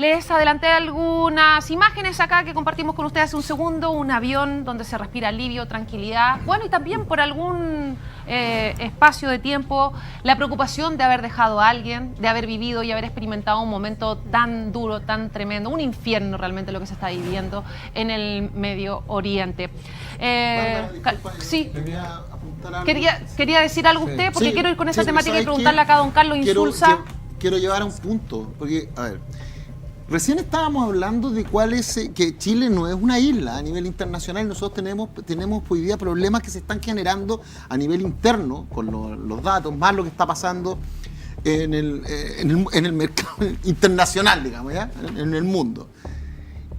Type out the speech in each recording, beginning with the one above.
Les adelanté algunas imágenes acá que compartimos con ustedes hace un segundo, un avión donde se respira alivio, tranquilidad, bueno, y también por algún espacio de tiempo, la preocupación de haber dejado a alguien, de haber vivido y haber experimentado un momento tan duro, tan tremendo, un infierno realmente lo que se está viviendo en el Medio Oriente. Sí. Quería decir algo usted, porque quiero ir con esa temática y preguntarle acá a don Carlos Insulza. Quiero llevar a un punto, porque, a ver, recién estábamos hablando de cuál es, que Chile no es una isla a nivel internacional. Nosotros tenemos hoy día problemas que se están generando a nivel interno, con los datos, más lo que está pasando en el mercado internacional, digamos, ¿ya? En el mundo.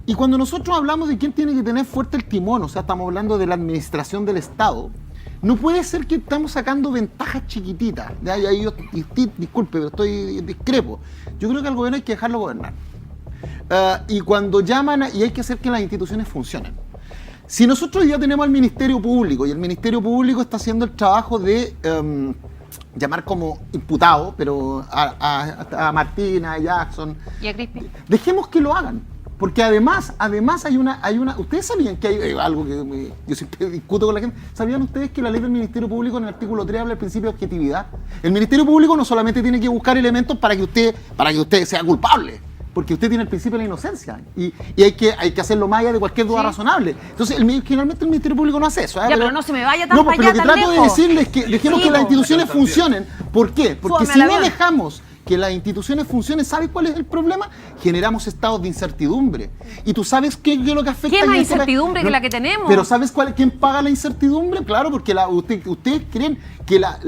Y cuando nosotros hablamos de quién tiene que tener fuerte el timón, o sea, estamos hablando de la administración del Estado, no puede ser que estamos sacando ventajas chiquititas. Ya, yo, disculpe, pero estoy discrepo. Yo creo que al gobierno hay que dejarlo gobernar. Y cuando llaman, y hay que hacer que las instituciones funcionen. Si nosotros ya tenemos al Ministerio Público, y el Ministerio Público está haciendo el trabajo de llamar como imputado, pero a Martina, a Jackson, y a Crispy, dejemos que lo hagan. Porque además hay una... ¿Ustedes sabían que hay algo que yo siempre discuto con la gente? ¿Sabían ustedes que la ley del Ministerio Público en el artículo 3 habla del principio de objetividad? El Ministerio Público no solamente tiene que buscar elementos para que usted sea culpable, porque usted tiene el principio de la inocencia y hay que hacerlo más allá de cualquier duda razonable. Entonces, generalmente el Ministerio Público no hace eso. Ya, pero no se me vaya tan para allá, lo que trato de decirles es que dejemos que las instituciones funcionen. ¿Por qué? Porque si no dejamos que las instituciones funcionen, ¿sabes cuál es el problema? Generamos estados de incertidumbre. Y tú sabes qué es lo que afecta... ¿Qué más incertidumbre que la que tenemos? Pero ¿sabes quién paga la incertidumbre? Claro, porque ustedes creen que la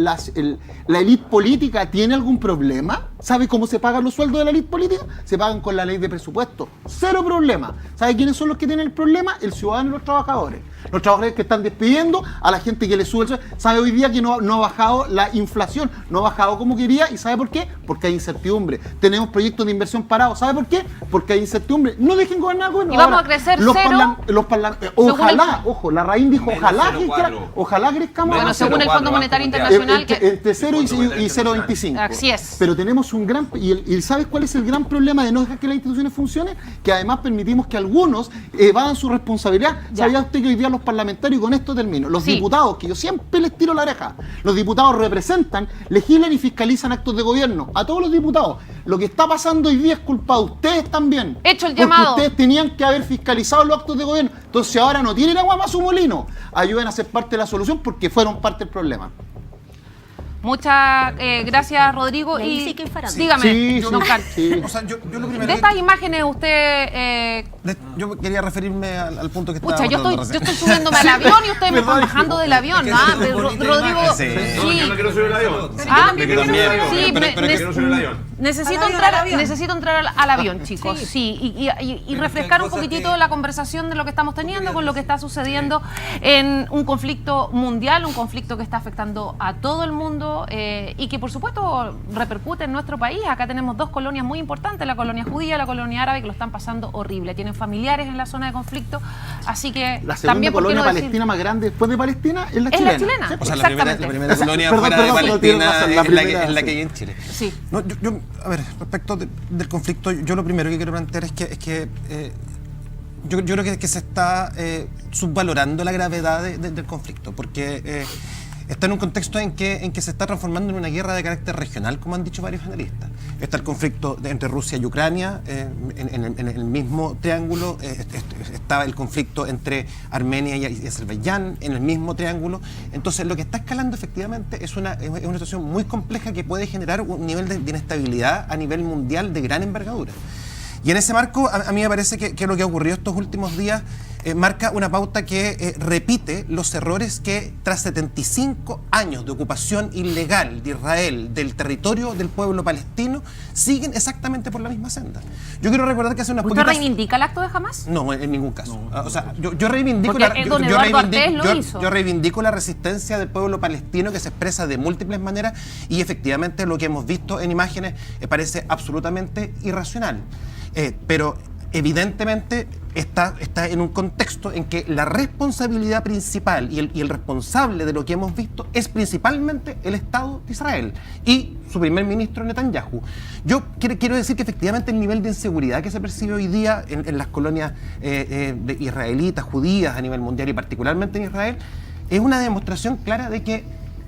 élite política tiene algún problema. ¿Sabe cómo se pagan los sueldos de la élite política? Se pagan con la ley de presupuesto. Cero problema. ¿Sabe quiénes son los que tienen el problema? El ciudadano y los trabajadores. Los trabajadores que están despidiendo a la gente que le sube el sueldo. ¿Sabe hoy día que no ha bajado la inflación? No ha bajado como quería. ¿Y sabe por qué? Porque hay incertidumbre. Tenemos proyectos de inversión parados. ¿Sabe por qué? Porque hay incertidumbre. No dejen gobernar al gobierno. Y vamos a crecer cero. Ojalá, ojo, la RAIN dijo ojalá crezcamos. Bueno, según el Fondo Monetario Internacional. Entre 0 y 0,25. Así es. Pero tenemos un gran... ¿Y sabes cuál es el gran problema de no dejar que las instituciones funcionen? Que además permitimos que algunos evadan su responsabilidad. ¿Sabía usted que hoy día los parlamentarios, y con esto termino, los diputados, que yo siempre les tiro la oreja, los diputados representan, legislan y fiscalizan actos de gobierno? A todos los diputados. Lo que está pasando hoy día es culpa de ustedes también. Hecho el llamado. Porque ustedes tenían que haber fiscalizado los actos de gobierno. Entonces ahora no tienen agua más su molino. Ayuden a ser parte de la solución porque fueron parte del problema. Muchas gracias, Rodrigo. Y dígame, don Carlos. O sea, yo lo primero de estas imágenes usted... yo quería referirme al punto que estaba yo estoy subiéndome al avión y ustedes me están bajando del avión. Rodrigo... Yo no quiero subir el avión. Necesito entrar al avión, chicos. Sí, y refrescar un poquitito la conversación de lo que estamos teniendo con lo que está sucediendo en un conflicto mundial, un conflicto que está afectando a todo el mundo y que por supuesto repercute en nuestro país. Acá tenemos dos colonias muy importantes, la colonia judía y la colonia árabe, que lo están pasando horrible. Tienen familiares en la zona de conflicto, así que la segunda colonia palestina más grande después de Palestina es la chilena. Es la chilena, o sea, la primera colonia fuera de Palestina es la que hay en Chile. Sí. No, a ver, respecto del conflicto, yo lo primero que quiero plantear es que yo creo que se está subvalorando la gravedad del conflicto, porque está en un contexto en que se está transformando en una guerra de carácter regional, como han dicho varios analistas. Está el conflicto entre Rusia y Ucrania, en el mismo triángulo. Estaba el conflicto entre Armenia y Azerbaiyán, en el mismo triángulo. Entonces, lo que está escalando efectivamente es una situación muy compleja que puede generar un nivel de inestabilidad a nivel mundial de gran envergadura. Y en ese marco, a mí me parece que lo que ha ocurrido estos últimos días marca una pauta que repite los errores que tras 75 años de ocupación ilegal de Israel, del territorio del pueblo palestino, siguen exactamente por la misma senda. Yo quiero recordar que hace unas poquitas... ¿Usted reivindica el acto de Hamas? No, en ningún caso. O sea, yo reivindico yo reivindico la resistencia del pueblo palestino, que se expresa de múltiples maneras, y efectivamente lo que hemos visto en imágenes parece absolutamente irracional. Pero evidentemente está en un contexto en que la responsabilidad principal y el responsable de lo que hemos visto es principalmente el Estado de Israel y su primer ministro Netanyahu. Yo quiero decir que efectivamente el nivel de inseguridad que se percibe hoy día en las colonias israelitas, judías a nivel mundial y particularmente en Israel, es una demostración clara de que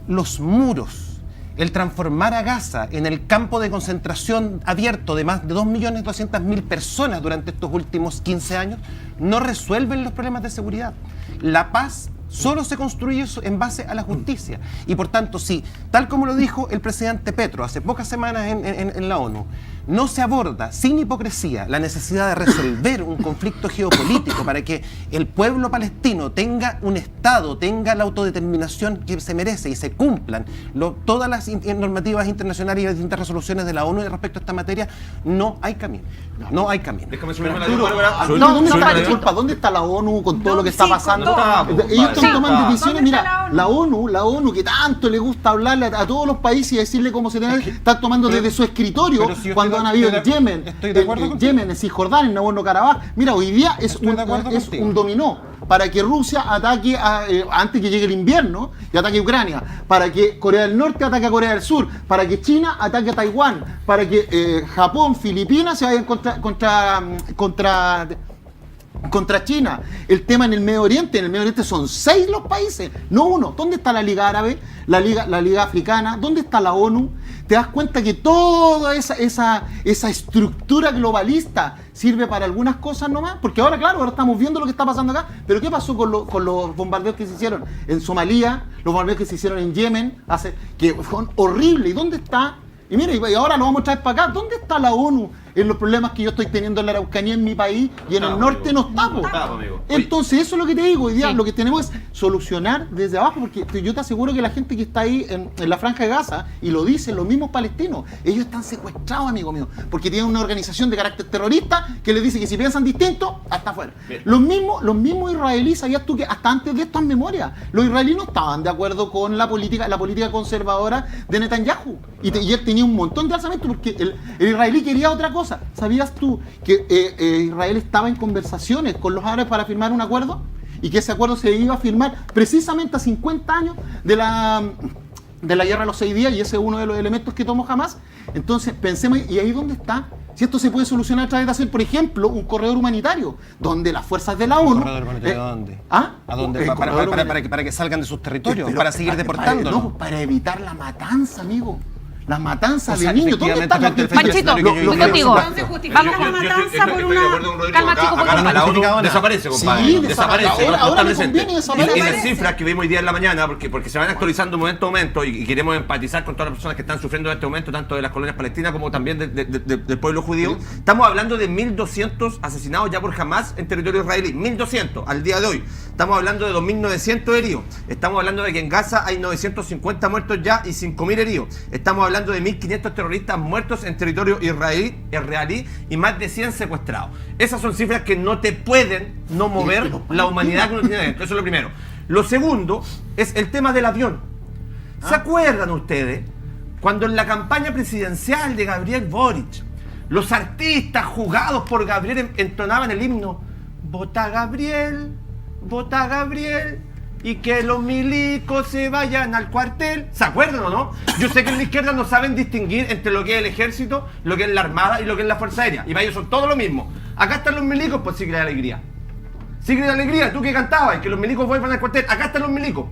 los muros, el transformar a Gaza en el campo de concentración abierto de más de 2.200.000 personas durante estos últimos 15 años, no resuelven los problemas de seguridad. La paz solo se construye en base a la justicia. Y por tanto, si, tal como lo dijo el presidente Petro hace pocas semanas en la ONU, no se aborda sin hipocresía la necesidad de resolver un conflicto geopolítico para que el pueblo palestino tenga un Estado, tenga la autodeterminación que se merece y se cumplan todas las normativas internacionales y las distintas resoluciones de la ONU respecto a esta materia, no hay camino. No hay camino. Déjame subirme la ¿Dónde está la ONU con todo lo que está pasando? Ellos Sí, toman decisiones. Mira, la ONU que tanto le gusta hablarle a todos los países y decirle cómo se tiene, está tomando desde su escritorio cuando han habido en Yemen, en Cisjordania, en Nagorno-Karabaj. Mira, hoy día es un dominó para que Rusia ataque antes que llegue el invierno y ataque a Ucrania, para que Corea del Norte ataque a Corea del Sur, para que China ataque a Taiwán, para que Japón, Filipinas se vayan contra China. El tema en el Medio Oriente son 6 los países, no uno. ¿Dónde está la Liga Árabe, la Liga Africana? ¿Dónde está la ONU? Te das cuenta que toda esa estructura globalista sirve para algunas cosas nomás, porque ahora estamos viendo lo que está pasando acá, pero ¿qué pasó con los bombardeos que se hicieron en Somalia, los bombardeos que se hicieron en Yemen, que fueron horribles? ¿Y dónde está? Y mira, y ahora lo vamos a traer para acá. ¿Dónde está la ONU en los problemas que yo estoy teniendo en la Araucanía, en mi país, y en el norte no está? Entonces, eso es lo que te digo. Hoy día lo que tenemos es solucionar desde abajo, porque yo te aseguro que la gente que está ahí en la Franja de Gaza, y lo dicen los mismos palestinos, ellos están secuestrados, amigo mío, porque tienen una organización de carácter terrorista que les dice que si piensan distinto, hasta afuera. Los mismos israelíes, sabías tú que hasta antes de estas memorias, los israelíes no estaban de acuerdo con la política conservadora de Netanyahu, y él tenía un montón de alzamientos porque el israelí quería otra cosa. ¿Sabías tú que Israel estaba en conversaciones con los árabes para firmar un acuerdo? Y que ese acuerdo se iba a firmar precisamente a 50 años de la guerra de los 6 días, y ese es uno de los elementos que tomó Hamás. Entonces pensemos, ¿y ahí dónde está? Si esto se puede solucionar a través de hacer, por ejemplo, un corredor humanitario, donde las fuerzas de la ONU... ¿Un corredor humanitario a dónde? ¿A dónde? Para que salgan de sus territorios, para seguir deportando. No, para evitar la matanza, amigo. Las matanzas de niños. ¿Dónde están? Panchito, voy contigo. Vamos a la matanza por una... Calma, chicos, voy La contigo. ONU desaparece, compadre. Sí, desaparece. ahora No le está conviene presente. desaparecer. Y las cifras que vimos hoy día en la mañana, porque se van actualizando momento a momento, y queremos empatizar con todas las personas que están sufriendo en este momento, tanto de las colonias palestinas como también del pueblo judío. Estamos hablando de 1.200 asesinados ya por Hamás en territorio israelí. 1.200 al día de hoy. Estamos hablando de 2.900 heridos. Estamos hablando de que en Gaza hay 950 muertos ya y 5.000 heridos. Estamos hablando de 1.500 terroristas muertos en territorio israelí y más de 100 secuestrados. Esas son cifras que no te pueden no mover la humanidad que uno tiene dentro. Eso es lo primero. Lo segundo es el tema del avión. ¿Se acuerdan ustedes cuando en la campaña presidencial de Gabriel Boric los artistas jugados por Gabriel entonaban el himno "Vota Gabriel, vota Gabriel"? Y que los milicos se vayan al cuartel. ¿Se acuerdan o no? Yo sé que en la izquierda no saben distinguir entre lo que es el ejército, lo que es la armada y lo que es la fuerza aérea. Y para ellos son todo lo mismo. Acá están los milicos, pues Sigre de Alegría. Sigre de Alegría, tú que cantabas, que los milicos vuelvan al cuartel. Acá están los milicos.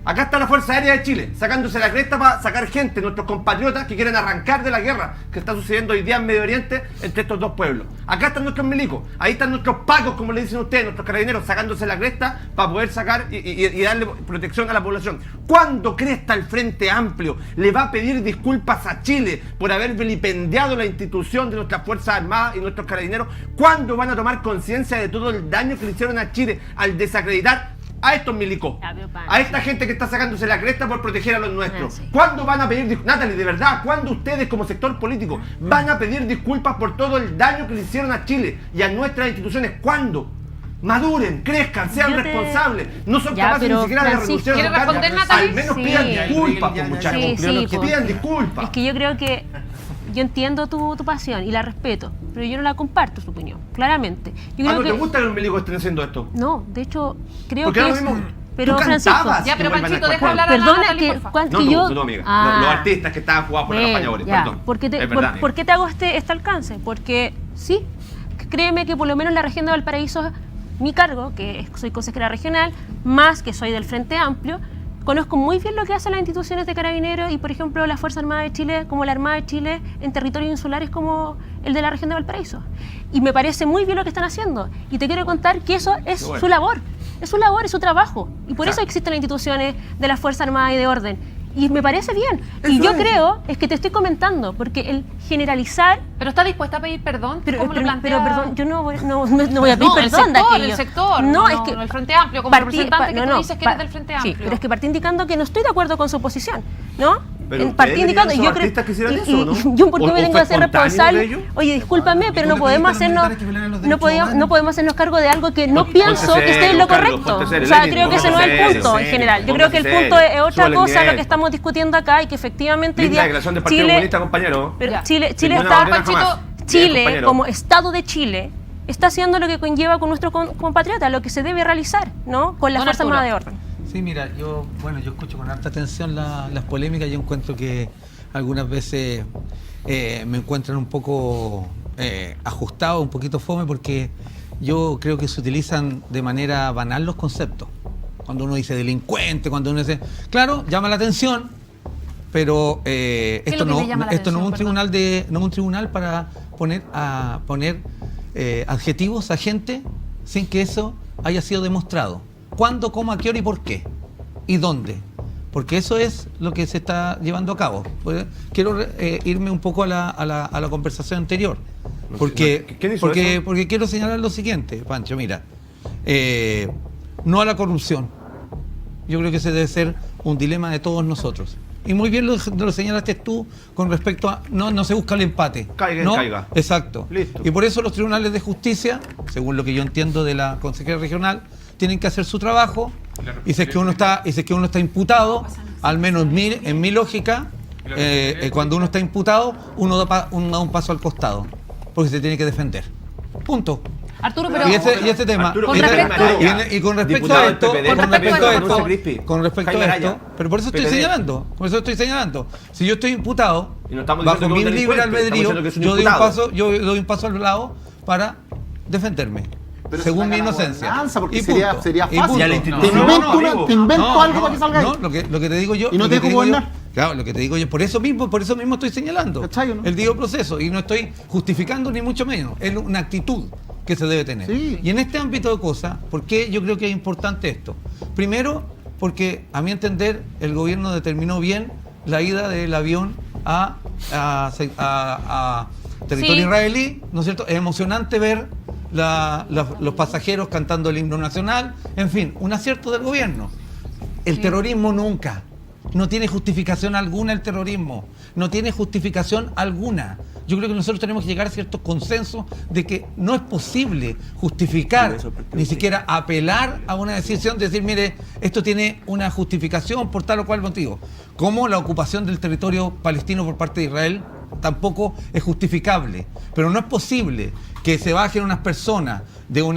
Acá está la Fuerza Aérea de Chile, sacándose la cresta para sacar gente, nuestros compatriotas que quieren arrancar de la guerra que está sucediendo hoy día en Medio Oriente entre estos dos pueblos. Acá están nuestros milicos, ahí están nuestros pacos, como le dicen ustedes, nuestros carabineros, sacándose la cresta para poder sacar y darle protección a la población. ¿Cuándo cresta el Frente Amplio le va a pedir disculpas a Chile por haber vilipendiado la institución de nuestras Fuerzas Armadas y nuestros carabineros? ¿Cuándo van a tomar conciencia de todo el daño que le hicieron a Chile al desacreditar a estos milicos, a esta gente que está sacándose la cresta por proteger a los nuestros? ¿Cuándo van a pedir disculpas? Natalie, de verdad, ¿cuándo ustedes como sector político van a pedir disculpas por todo el daño que le hicieron a Chile y a nuestras instituciones? ¿Cuándo? Maduren, crezcan, sean responsables. No son capaces ni siquiera de reducir ¿Quiere responder, Natalie? Al menos pidan disculpas, muchachos. Sí, Que pidan disculpas. Es que yo creo que yo entiendo tu pasión y la respeto, pero yo no la comparto, su opinión, claramente. Yo creo ¿No que, te gusta que los milicos estén haciendo esto? no, de hecho, creo Porque que ahora mismo pero tú Francisco, cantabas. Ya, pero que vuelvan Panchito, a deja escuchar. hablar a la perdona Natalie, que por favor. No, que yo tú, amiga. Ah, Los artistas que estaban jugados por la bueno, España Boris, ya. perdón. ¿Por qué te, Es verdad, por qué te hago este alcance? Porque sí, créeme que por lo menos la región de Valparaíso, mi cargo, que soy consejera regional, más que soy del Frente Amplio, conozco muy bien lo que hacen las instituciones de Carabineros y, por ejemplo, la Fuerza Armada de Chile, como la Armada de Chile, en territorios insulares como el de la región de Valparaíso. Y me parece muy bien lo que están haciendo. Y te quiero contar que eso es Qué bueno. su labor. Es su labor, es su trabajo. Y por eso Exacto. existen las instituciones de la Fuerza Armada y de Orden. Y me parece bien. Y Eso yo es. creo, es que te estoy comentando, porque el generalizar... Pero está dispuesta a pedir perdón. ¿Cómo lo plantea? pero perdón, yo no voy a pedir No, el perdón de sector, aquello. el sector. No, es que... el Frente Amplio, como representante que tú dices que eres del Frente Amplio. Sí, pero es que partí indicando que no estoy de acuerdo con su posición, ¿no? Pero Partí ustedes indicando, eran y yo esos creo... artistas que hicieron y- eso, ¿no? y yo, ¿por qué ¿O me vengo fue a ser espontáneo de responsable? ellos? Oye, discúlpame, pero tú no le podemos pediste a los hacernos... militares que violaran los No derechos podemos, humanos. no podemos hacernos cargo de algo que no Ponte pienso que esté en lo serio, Carlos, correcto. ponte serio, O sea, Lenin, creo que ese no es el póngase punto en serio, general. Yo creo que el póngase punto es serio, otra súbale cosa lo nivel. que estamos discutiendo acá y que efectivamente hoy Linda día declaración del Partido Chile, Comunista, compañero. pero Ya. Chile Ninguna está, bandera jamás. Bien, Chile compañero. como Estado de Chile está haciendo lo que conlleva con nuestros compatriotas, lo que se debe realizar, ¿no? Con la Don Fuerza Arturo. Armada de Orden. Sí, mira, yo escucho con harta atención las polémicas. Yo encuentro que algunas veces me encuentran un poco ajustado, un poquito fome, porque yo creo que se utilizan de manera banal los conceptos. Cuando uno dice delincuente, cuando uno dice... Claro, llama la atención, pero es esto lo que no le llama la esto no es un atención, tribunal no es un tribunal para poner adjetivos a gente sin que eso haya sido demostrado. ¿Cuándo, cómo, a qué hora y por qué? ¿Y dónde? Porque eso es lo que se está llevando a cabo. Pues, quiero irme un poco a la conversación anterior. Porque, ¿Quién hizo eso? porque quiero señalar lo siguiente, Pancho, mira. No a la corrupción. Yo creo que ese debe ser un dilema de todos nosotros. Y muy bien lo señalaste tú con respecto a... No se busca el empate. Caiga, ¿no? caiga. Exacto. Listo. Y por eso los tribunales de justicia, según lo que yo entiendo de la consejera regional, tienen que hacer su trabajo. Y si es que uno está imputado, al menos en mi lógica, cuando uno está imputado, uno da un paso al costado, porque se tiene que defender. Punto. Arturo, pero... Y ese tema, Arturo, Con y respecto- y con respecto Diputado a del esto, PPD, con respecto a esto, con respecto Jaime a Araya, esto, pero por eso PPD. estoy señalando, si yo estoy imputado, Y no estamos bajo diciendo mi que es un libre delincuente, albedrío, estamos diciendo que es un yo doy un imputado. paso al lado para defenderme, Pero según se mi saca la inocencia. gobernanza, porque Y sería punto. fácil. Y punto. Ya la Te institución- invento, te invento algo para que salga ahí. No, lo que te digo yo. Y no lo te que te dejo digo yo- gobernar. Claro, lo que te digo yo, por eso mismo estoy señalando ¿Cachai o no? el debido proceso y no estoy justificando ni mucho menos. Es una actitud que se debe tener. Sí. Y en este ámbito de cosas, ¿por qué yo creo que es importante esto? Primero, porque a mi entender el gobierno determinó bien la ida del avión a territorio Sí. israelí, ¿no es cierto? Es emocionante ver los pasajeros cantando el himno nacional, en fin, un acierto del gobierno. El terrorismo nunca. No tiene justificación alguna el terrorismo. No tiene justificación alguna. Yo creo que nosotros tenemos que llegar a ciertos consensos de que no es posible justificar, ni siquiera apelar a una decisión de decir, mire, esto tiene una justificación por tal o cual motivo. Como la ocupación del territorio palestino por parte de Israel tampoco es justificable. Pero no es posible que se bajen unas personas de un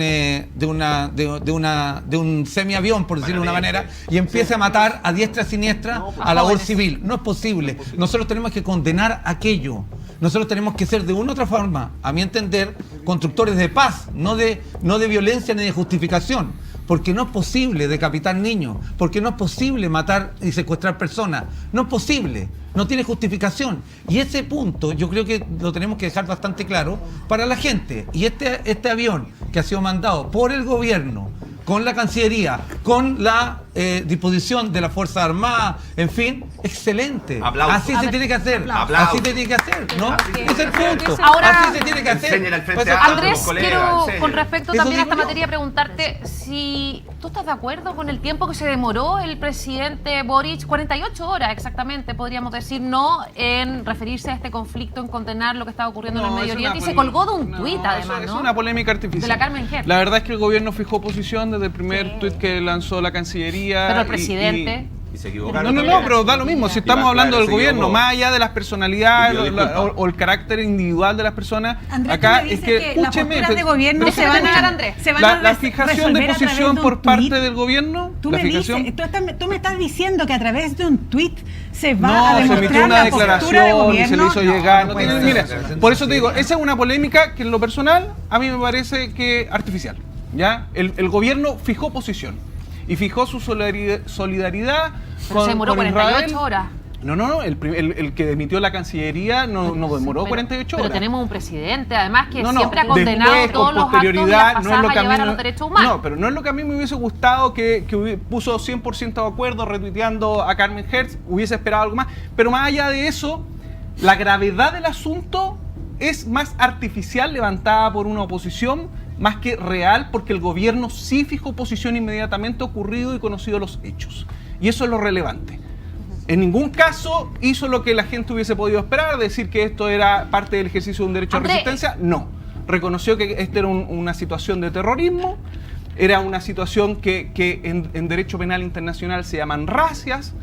semiavión, por decirlo de una manera, y empiece a matar a diestra y siniestra a labor jóvenes. civil. No es posible. Nosotros tenemos que condenar aquello. Nosotros tenemos que ser de una u otra forma, a mi entender, constructores de paz, no de violencia ni de justificación. Porque no es posible decapitar niños, porque no es posible matar y secuestrar personas. No es posible, no tiene justificación. Y ese punto yo creo que lo tenemos que dejar bastante claro para la gente. Y este avión que ha sido mandado por el gobierno, con la Cancillería, con la disposición de la Fuerza Armada, en fin, excelente. Aplausos. Así se tiene que hacer. Aplausos. Así se tiene que hacer, ¿no? Porque Es el punto. Ahora- Así se tiene que hacer. Enséñale al Frente Pues, Amplio, Andrés, colega, quiero enséñale. con respecto Eso también a esta digo yo. materia preguntarte si tú estás de acuerdo con el tiempo que se demoró el presidente Boric, 48 horas exactamente, podríamos decir, no en referirse a este conflicto, en condenar lo que estaba ocurriendo en el Medio Oriente y se colgó de un tuit además, Es ¿no? una polémica artificial. De la Carmen Gert. La verdad es que el gobierno fijó posición desde el primer tuit que lanzó la Cancillería. Pero el presidente Y se equivocaron. No, pero da lo mismo. Si estamos Iván hablando Claver del se gobierno, equivocó. más allá de las personalidades Pidió disculpas. o el carácter individual de las personas, Andrés, acá tú me es dices que, que las escúcheme, posturas de gobierno Déjame se van terminar, a, Andrés. se van a la fijación de resolver a través posición de un por parte tuit. del gobierno, Tú la me fijación... dices, tú me estás diciendo que a través de un tuit se va No, a se demostrar emitió una la postura de declaración y gobierno. se le hizo llegar. No puede tiene- ser. mire, por eso te digo, esa es una polémica que en lo personal a mí me parece que artificial. ¿Ya? El gobierno fijó posición y fijó su solidaridad Pero se demoró con 48 Israel. horas. No, el que emitió la Cancillería no demoró 48 horas. Pero tenemos un presidente, además, que No, siempre ha condenado después, todos con los actos y las posterioridad, pasadas no es lo que a llevar mí a los derechos humanos. No, pero no es lo que a mí me hubiese gustado que puso 100% de acuerdo retuiteando a Carmen Hertz, hubiese esperado algo más, pero más allá de eso, la gravedad del asunto es más artificial, levantada por una oposición, más que real, porque el gobierno sí fijó posición inmediatamente ocurrido y conocido los hechos. Y eso es lo relevante. En ningún caso hizo lo que la gente hubiese podido esperar, decir que esto era parte del ejercicio de un derecho Andrés, a resistencia. No. Reconoció que esta era una situación de terrorismo, era una situación que en derecho penal internacional se llaman racias,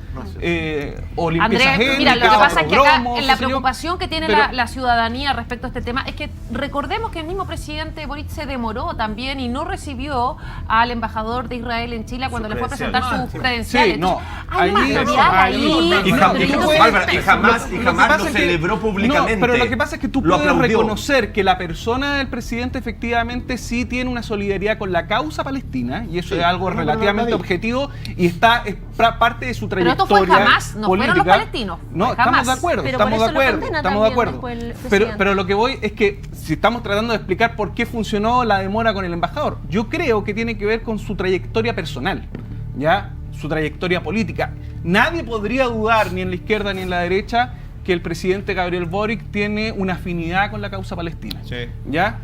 o limpiezas Andrés, mira, lo que étnicas, pasa es que acá pogromos, en la qué sé yo. preocupación que tiene Pero- la ciudadanía respecto a este tema es que recordemos que el mismo presidente Boric se demoró también y no recibió al embajador de Israel en Chile cuando le fue a presentar sus credenciales. Sí, no. Hay Ahí- material ahí. Y No, jamás, pero yo- Bárbara, y jamás Lo que lo pasa es que- celebró públicamente. No, pero lo que pasa es que tú Lo puedes aplaudió. reconocer que la persona del presidente efectivamente sí tiene una solidaridad con la causa palestina, y eso Sí, es algo no, relativamente no, objetivo, y es parte de su Pero trayectoria esto fue jamás, no fueron política. los palestinos, No, fue estamos jamás. de acuerdo, Pero estamos por de eso lo acuerdo, condena estamos de también acuerdo. después el Pero presidente. lo que voy es que si estamos tratando de explicar por qué funcionó la demora con el embajador, yo creo que tiene que ver con su trayectoria personal, ¿ya? Su trayectoria política. Nadie podría dudar, ni en la izquierda ni en la derecha, que el presidente Gabriel Boric tiene una afinidad con la causa palestina. ¿Ya?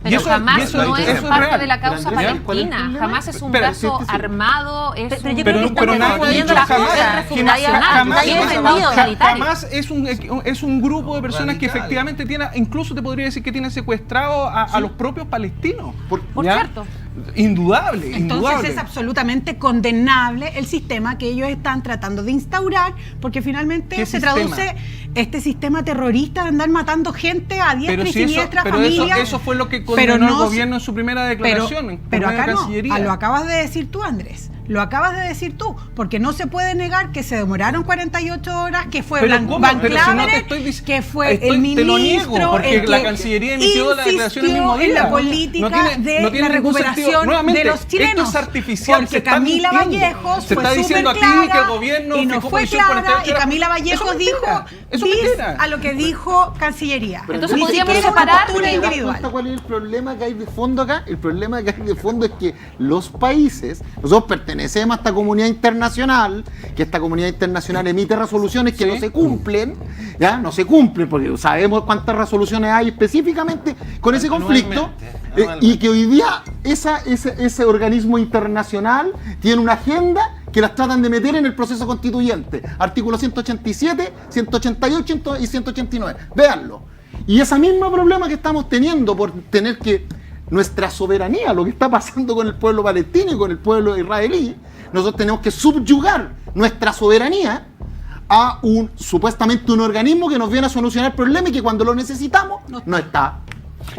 Pero jamás eso no es eso parte real. de la causa Pero, Andrés, ¿cuál es el palestina, problema? jamás es un Espera, brazo sí. armado, es Pero un yo creo que pero estamos nadie ha confundiendo dicho las jamás cosas. es refundacional, jamás- tiene jamás- sentido humanitario. jamás es un grupo de personas que Radicales. efectivamente tiene, incluso te podría decir que tiene secuestrado a los propios palestinos. Por ¿Ya? cierto. Indudable, Entonces indudable. es absolutamente condenable el sistema que ellos están tratando de instaurar, porque finalmente ¿Qué se sistema? traduce este sistema terrorista de andar matando gente a diestra y si eso, siniestra, pero familias. eso fue lo que pero condenó el no- gobierno en su primera declaración, en pero primera acá no, Cancillería. lo acabas de decir tú, Andrés. Lo acabas de decir tú, porque no se puede negar que se demoraron 48 horas, que fue Pero Van ¿cómo? Van Pero si no te Claveren, estoy dic- que fue estoy- el te lo ministro, niego, porque el la que Cancillería emitió la declaración el mismo insistió en día. la política No tiene de la ningún sentido. recuperación Nuevamente, de los chilenos. esto es artificial, se Porque está Camila mintiendo. Vallejos Se fue está diciendo súper aquí que el clara gobierno y no fijó fue posición clara, 48 y Camila horas. Vallejos Eso es dijo mentira. Eso es dis mentira. a lo que dijo Cancillería. Entonces Ni podríamos siquiera una separar postura ¿Te das individual. cuenta cuál es el problema que hay de fondo acá? El problema que hay de fondo es que los países, nosotros pertenecemos a esta comunidad internacional, que esta comunidad internacional emite resoluciones que Sí. no se cumplen, ¿ya? No se cumplen, porque sabemos cuántas resoluciones hay específicamente con ese conflicto, y que hoy día ese organismo internacional tiene una agenda que las tratan de meter en el proceso constituyente. Artículos 187, 188 y 189. Véanlo. Y ese mismo problema que estamos teniendo por tener que nuestra soberanía, lo que está pasando con el pueblo palestino y con el pueblo israelí, nosotros tenemos que subyugar nuestra soberanía a supuestamente un organismo que nos viene a solucionar el problema y que cuando lo necesitamos no está.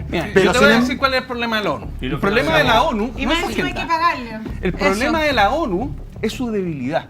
Mira, Pero yo te sin voy a em- decir cuál es el problema de la ONU. Y El lo problema de la ONU Y no más es encima hay que urgente. pagarle. El problema Eso. de la ONU es su debilidad.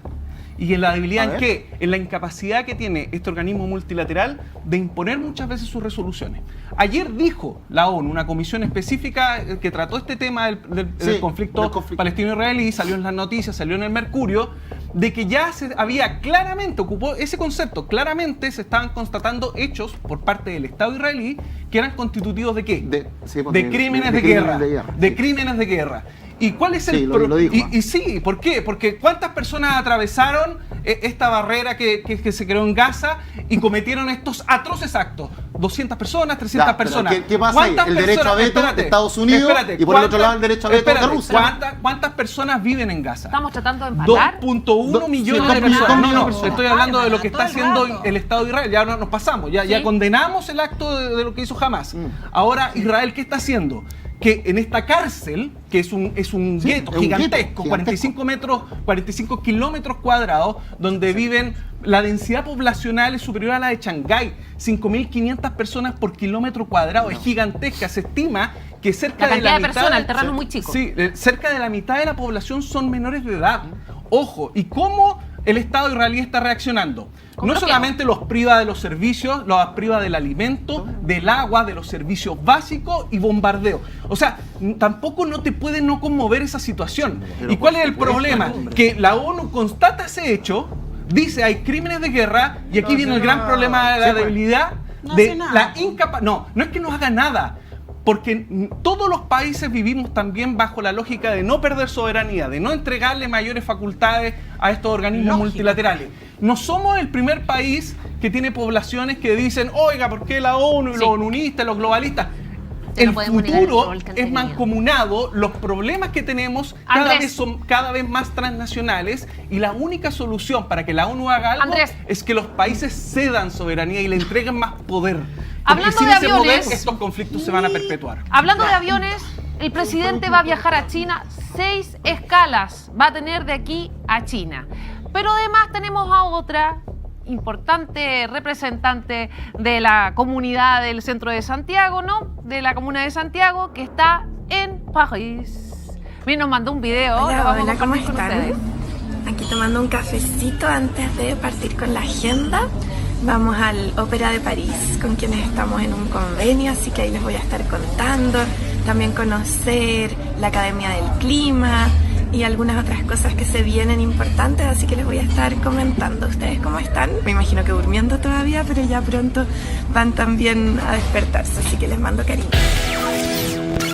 ¿Y en la A debilidad en ver. qué? En la incapacidad que tiene este organismo multilateral de imponer muchas veces sus resoluciones. Ayer dijo la ONU, una comisión específica que trató este tema del Sí, conflicto del conflicto. palestino-israelí, salió en las noticias, salió en el Mercurio, de que ya se había claramente, ocupó ese concepto, claramente se estaban constatando hechos por parte del Estado israelí que eran constitutivos de qué? Sí, pues, De crímenes de guerra. De crímenes de guerra. ¿Y cuál es Sí, el lo dijo. y sí, ¿por qué? Porque ¿cuántas personas atravesaron esta barrera que se creó en Gaza y cometieron estos atroces actos? 200 personas, 300 Ya, pero personas. ¿qué pasa ahí? ¿Cuántas El derecho a veto espérate, de Estados Unidos y por el otro lado el derecho a veto de Rusia. ¿Cuántas personas viven en Gaza? Estamos tratando de empatar. 2.1 millones de sí, personas. 2 No, millones no, de estoy personas. hablando de lo que Todo está el haciendo rato. el Estado de Israel. Ya nos pasamos, ya Sí. condenamos el acto de lo que hizo Hamas. Ahora, Israel, ¿qué está haciendo? que en esta cárcel, que es un Sí, gueto es un gigantesco, gueto, 45 kilómetros cuadrados, donde viven, la densidad poblacional es superior a la de Shanghái, 5.500 personas por kilómetro cuadrado, es gigantesca, se estima que cerca La de la cantidad de mitad... personas, el terreno es muy chico. Sí, cerca de la mitad de la población son menores de edad. Ojo, ¿y cómo el Estado israelí está reaccionando? ¿Con No bloqueo? solamente los priva de los servicios, los priva del alimento, del agua, de los servicios básicos y bombardeo. O sea, tampoco no te puede no conmover esa situación. ¿Y cuál es el problema? Que la ONU constata ese hecho, dice hay crímenes de guerra, y aquí viene el gran problema de la debilidad, No de hace nada. la incapacidad. No es que no haga nada. Porque todos los países vivimos también bajo la lógica de no perder soberanía, de no entregarle mayores facultades a estos organismos multilaterales. No somos el primer país que tiene poblaciones que dicen, oiga, ¿por qué la ONU y Sí. los onunistas, los globalistas? Ya no El podemos negar el futuro rol que han es tenido. mancomunado, los problemas que tenemos Andrés. son cada vez más transnacionales, y la única solución para que la ONU haga algo Andrés. es que los países cedan soberanía y le entreguen más poder. Porque Hablando sin de ese poder, aviones- estos conflictos se van a perpetuar. Hablando de aviones, el presidente va a viajar a China, 6 escalas va a tener de aquí a China. Pero además tenemos a otra importante representante de la comunidad del centro de Santiago, ¿no? De la comuna de Santiago, que está en París. Miren, nos mandó un video, Hola, lo vamos hola, a ¿cómo compartir con están? ustedes. Aquí tomando un cafecito antes de partir con la agenda. Vamos al Ópera de París, con quienes estamos en un convenio, así que ahí les voy a estar contando. También conocer la Academia del Clima y algunas otras cosas que se vienen importantes, así que les voy a estar comentando. ¿Ustedes cómo están? Me imagino que durmiendo todavía, pero ya pronto van también a despertarse, así que les mando cariño.